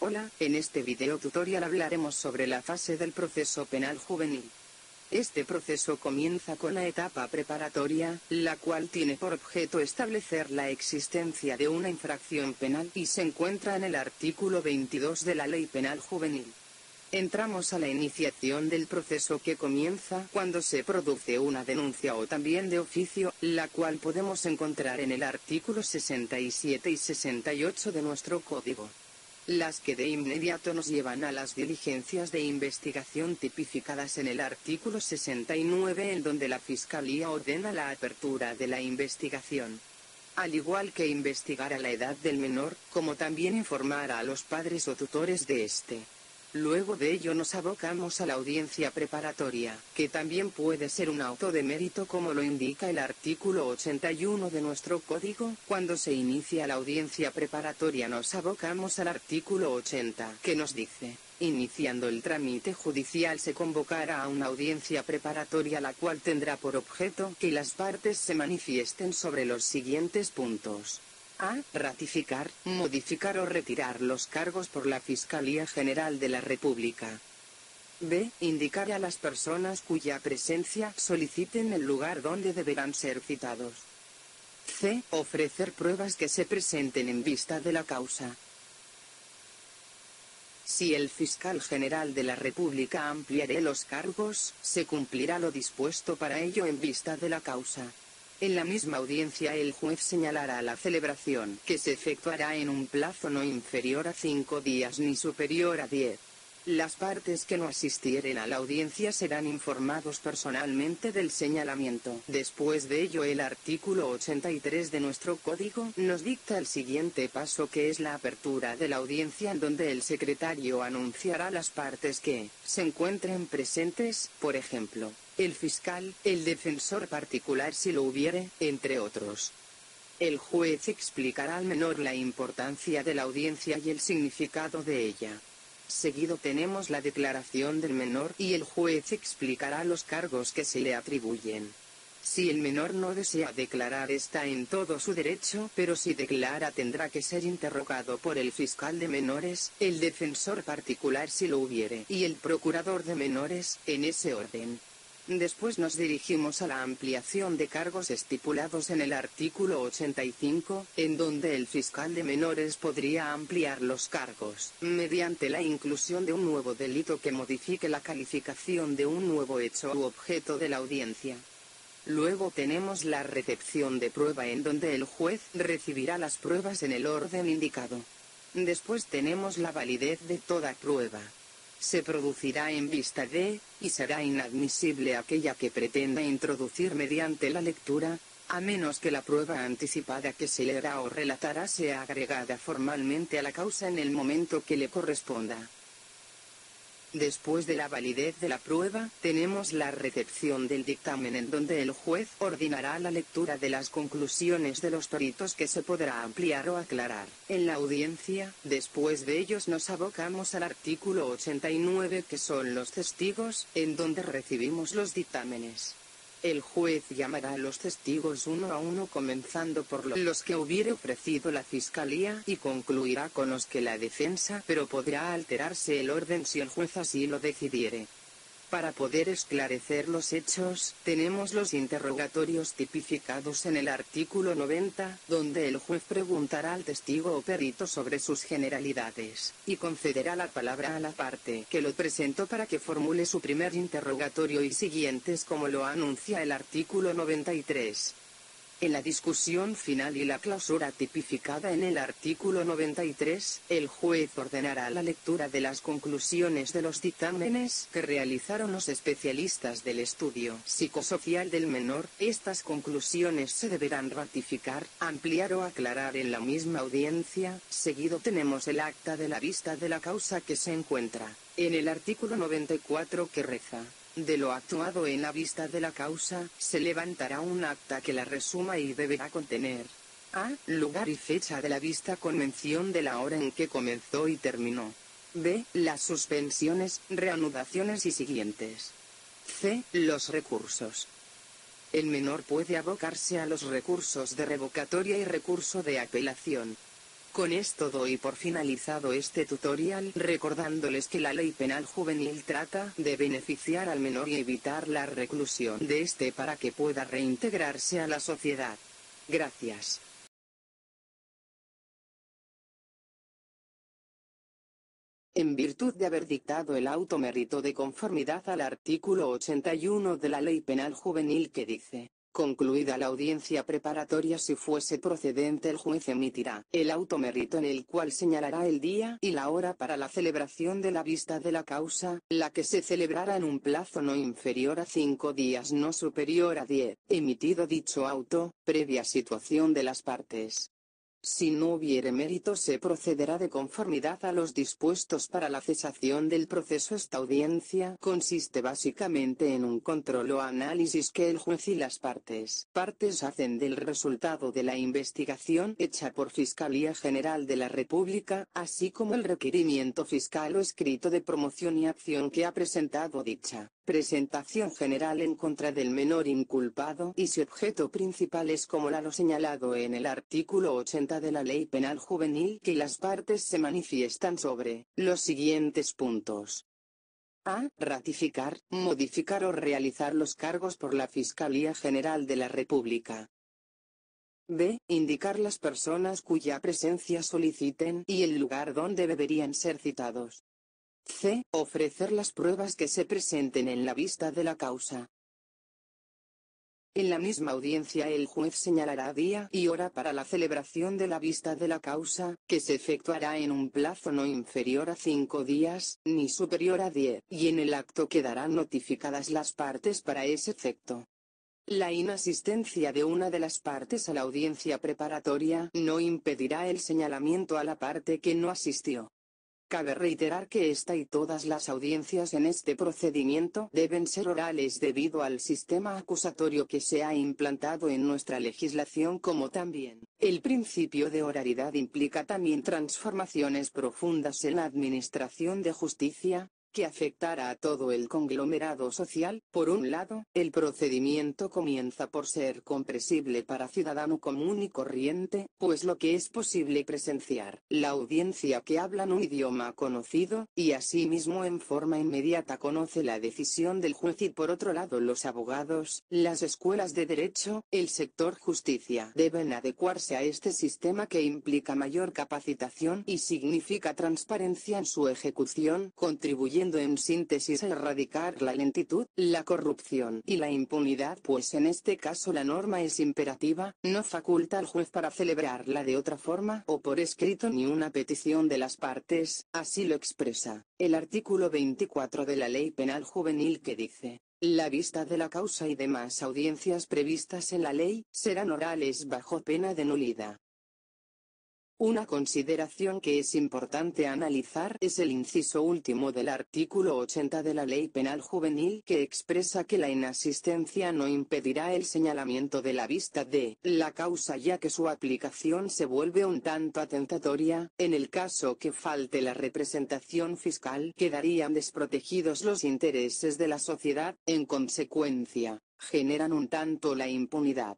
Hola, en este video tutorial hablaremos sobre la fase del proceso penal juvenil. Este proceso comienza con la etapa preparatoria, la cual tiene por objeto establecer la existencia de una infracción penal y se encuentra en el artículo 22 de la Ley Penal Juvenil. Entramos a la iniciación del proceso, que comienza cuando se produce una denuncia o también de oficio, la cual podemos encontrar en el artículo 67 y 68 de nuestro código. Las que de inmediato nos llevan a las diligencias de investigación tipificadas en el artículo 69, en donde la Fiscalía ordena la apertura de la investigación. Al igual que investigar a la edad del menor, como también informar a los padres o tutores de este. Luego de ello nos abocamos a la audiencia preparatoria, que también puede ser un auto de mérito, como lo indica el artículo 81 de nuestro código. Cuando se inicia la audiencia preparatoria nos abocamos al artículo 80, que nos dice: iniciando el trámite judicial se convocará a una audiencia preparatoria, la cual tendrá por objeto que las partes se manifiesten sobre los siguientes puntos. A. Ratificar, modificar o retirar los cargos por la Fiscalía General de la República. B. Indicar a las personas cuya presencia soliciten el lugar donde deberán ser citados. C. Ofrecer pruebas que se presenten en vista de la causa. Si el fiscal general de la República ampliare los cargos, se cumplirá lo dispuesto para ello en vista de la causa. En la misma audiencia el juez señalará la celebración, que se efectuará en un plazo no inferior a 5 días ni superior a 10. Las partes que no asistieren a la audiencia serán informados personalmente del señalamiento. Después de ello, el artículo 83 de nuestro código nos dicta el siguiente paso, que es la apertura de la audiencia, en donde el secretario anunciará a las partes que se encuentren presentes, por ejemplo, el fiscal, el defensor particular si lo hubiere, entre otros. El juez explicará al menor la importancia de la audiencia y el significado de ella. Seguido tenemos la declaración del menor, y el juez explicará los cargos que se le atribuyen. Si el menor no desea declarar, está en todo su derecho, pero si declara tendrá que ser interrogado por el fiscal de menores, el defensor particular si lo hubiere, y el procurador de menores, en ese orden. Después nos dirigimos a la ampliación de cargos estipulados en el artículo 85, en donde el fiscal de menores podría ampliar los cargos, mediante la inclusión de un nuevo delito que modifique la calificación de un nuevo hecho u objeto de la audiencia. Luego tenemos la recepción de prueba, en donde el juez recibirá las pruebas en el orden indicado. Después tenemos la validez de toda prueba. Se producirá en vista de, y será inadmisible aquella que pretenda introducir mediante la lectura, a menos que la prueba anticipada que se leerá o relatará sea agregada formalmente a la causa en el momento que le corresponda. Después de la validez de la prueba, tenemos la recepción del dictamen, en donde el juez ordenará la lectura de las conclusiones de los peritos que se podrá ampliar o aclarar en la audiencia. Después de ellos nos abocamos al artículo 89, que son los testigos, en donde recibimos los dictámenes. El juez llamará a los testigos uno a uno, comenzando por los que hubiere ofrecido la Fiscalía, y concluirá con los que la defensa, pero podrá alterarse el orden si el juez así lo decidiere. Para poder esclarecer los hechos, tenemos los interrogatorios tipificados en el artículo 90, donde el juez preguntará al testigo o perito sobre sus generalidades, y concederá la palabra a la parte que lo presentó para que formule su primer interrogatorio y siguientes, como lo anuncia el artículo 93. En la discusión final y la clausura tipificada en el artículo 93, el juez ordenará la lectura de las conclusiones de los dictámenes que realizaron los especialistas del estudio psicosocial del menor. Estas conclusiones se deberán ratificar, ampliar o aclarar en la misma audiencia. Seguido tenemos el acta de la vista de la causa, que se encuentra en el artículo 94, que reza: de lo actuado en la vista de la causa, se levantará un acta que la resuma y deberá contener: A. Lugar y fecha de la vista con mención de la hora en que comenzó y terminó. B. Las suspensiones, reanudaciones y siguientes. C. Los recursos. El menor puede abocarse a los recursos de revocatoria y recurso de apelación. Con esto doy por finalizado este tutorial, recordándoles que la ley penal juvenil trata de beneficiar al menor y evitar la reclusión de este para que pueda reintegrarse a la sociedad. Gracias. En virtud de haber dictado el auto mérito de conformidad al artículo 81 de la Ley Penal Juvenil que dice: concluida la audiencia preparatoria, si fuese procedente, el juez emitirá el auto mérito en el cual señalará el día y la hora para la celebración de la vista de la causa, la que se celebrará en un plazo no inferior a 5 días, no superior a 10, emitido dicho auto, previa situación de las partes. Si no hubiere mérito, se procederá de conformidad a los dispuestos para la cesación del proceso. Esta audiencia consiste básicamente en un control o análisis que el juez y las partes hacen del resultado de la investigación hecha por Fiscalía General de la República, así como el requerimiento fiscal o escrito de promoción y acción que ha presentado dicha presentación general en contra del menor inculpado, y si objeto principal es como lo señalado en el artículo 80 de la Ley Penal Juvenil, que las partes se manifiestan sobre los siguientes puntos: a. Ratificar, modificar o realizar los cargos por la Fiscalía General de la República. B. Indicar las personas cuya presencia soliciten y el lugar donde deberían ser citados. C. Ofrecer las pruebas que se presenten en la vista de la causa. En la misma audiencia el juez señalará día y hora para la celebración de la vista de la causa, que se efectuará en un plazo no inferior a 5 días, ni superior a 10, y en el acto quedarán notificadas las partes para ese efecto. La inasistencia de una de las partes a la audiencia preparatoria no impedirá el señalamiento a la parte que no asistió. Cabe reiterar que esta y todas las audiencias en este procedimiento deben ser orales debido al sistema acusatorio que se ha implantado en nuestra legislación, como también el principio de oralidad implica también transformaciones profundas en la administración de justicia, que afectará a todo el conglomerado social. Por un lado, el procedimiento comienza por ser comprensible para ciudadano común y corriente, pues lo que es posible presenciar la audiencia que hablan un idioma conocido, y asimismo en forma inmediata conoce la decisión del juez, y por otro lado los abogados, las escuelas de derecho, el sector justicia deben adecuarse a este sistema que implica mayor capacitación y significa transparencia en su ejecución, contribuyendo en síntesis a erradicar la lentitud, la corrupción y la impunidad, pues en este caso la norma es imperativa, no faculta al juez para celebrarla de otra forma o por escrito ni una petición de las partes, así lo expresa el artículo 24 de la Ley Penal Juvenil, que dice: la vista de la causa y demás audiencias previstas en la ley serán orales bajo pena de nulidad. Una consideración que es importante analizar es el inciso último del artículo 80 de la Ley Penal Juvenil, que expresa que la inasistencia no impedirá el señalamiento de la vista de la causa, ya que su aplicación se vuelve un tanto atentatoria. En el caso que falte la representación fiscal, quedarían desprotegidos los intereses de la sociedad, en consecuencia, generan un tanto la impunidad.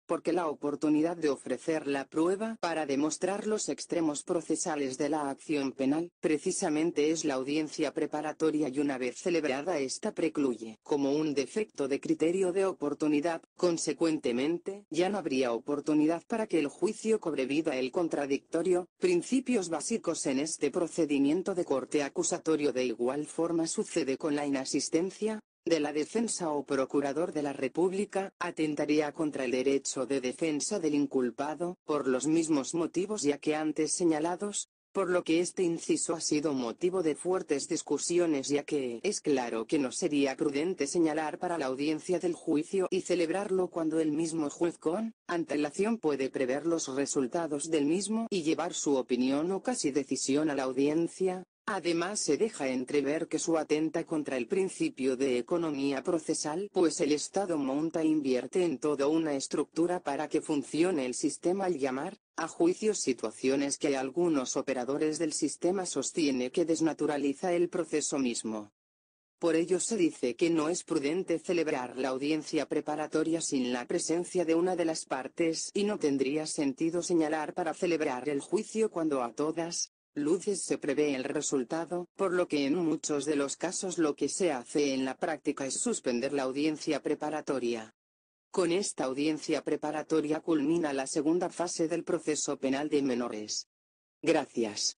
Porque la oportunidad de ofrecer la prueba para demostrar los extremos procesales de la acción penal, precisamente es la audiencia preparatoria, y una vez celebrada esta precluye como un defecto de criterio de oportunidad. Consecuentemente, ya no habría oportunidad para que el juicio cobre vida el contradictorio. Principios básicos en este procedimiento de corte acusatorio. De igual forma sucede con la inasistencia de la defensa o procurador de la República, atentaría contra el derecho de defensa del inculpado, por los mismos motivos ya que antes señalados, por lo que este inciso ha sido motivo de fuertes discusiones, ya que es claro que no sería prudente señalar para la audiencia del juicio y celebrarlo cuando el mismo juez con antelación puede prever los resultados del mismo y llevar su opinión o casi decisión a la audiencia. Además se deja entrever que su atenta contra el principio de economía procesal, pues el Estado monta e invierte en toda una estructura para que funcione el sistema al llamar a juicio situaciones que algunos operadores del sistema sostiene que desnaturaliza el proceso mismo. Por ello se dice que no es prudente celebrar la audiencia preparatoria sin la presencia de una de las partes y no tendría sentido señalar para celebrar el juicio cuando a todas luces se prevé el resultado, por lo que en muchos de los casos lo que se hace en la práctica es suspender la audiencia preparatoria. Con esta audiencia preparatoria culmina la segunda fase del proceso penal de menores. Gracias.